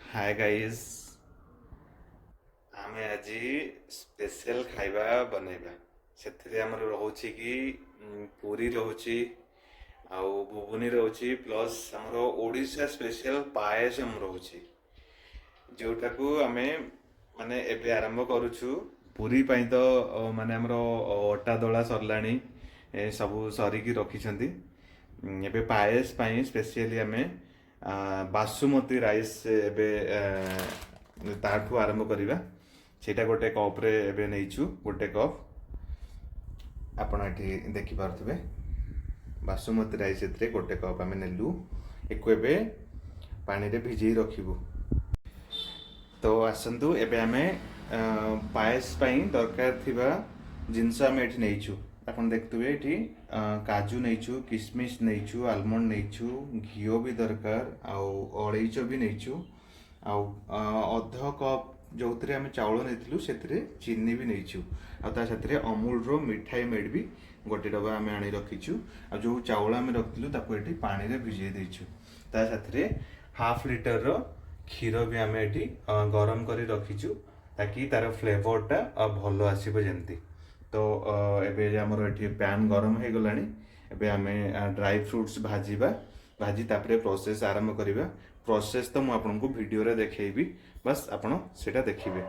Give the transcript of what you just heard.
Hi guys आमे आज special खाइबा बनैबा से आमर रोचे कि पूरी रोचे आउ घुगुनी रोचे प्लस आमर ओडिशा स्पेशल पायसम रोचे जोटा को आमे माने एबे आरंभ करूछु पूरी पई तो माने हमर अटा दला सरलाणी सब सरिकी रखिछंती एबे पायस पई स्पेशली आमे बासुमती राइस एबे ताठू आरंभ करिबा सेटा गोटे कप रे एबे नेइछु गोटे कप आपण एठी देखि पारथबे बासुमती राइस एतरे गोटे कप आमे नेलु एको एबे पानी रे भिजै रखिबु। तो आसंतु एबे आमे पायस पई दरकार थिबा जिंस आमे एठी नेइछु आपण देखतबे एठी काजू नेइछु किशमिश नेइछु आलमंड नेइछु घिओ भी दरकार आउ अळैचो भी नेइछु आउ अध कप जो आम चाउल नहीं से चीनी भी नहीं आते अमूल रो मिठाई मेड भी गोटे डबा आम आनी रखीचु आ जो चाउल आम रखी पानी रे भिजे देचु ताथे हाफ लिटर रो क्षीर भी आम ये गरम कर रखीचु ताकि तार फ्लेवरटा भल आसो जमती। तो एबे आमर ये पैन गरम हो गलानी एबे आम ड्राई फ्रूट्स भाजीबा भाजी तापरे प्रोसेस आरंभ करिबा। प्रोसेस तो मु आपनको वीडियो रे देखैबी बस आपण सेटा देखिबे।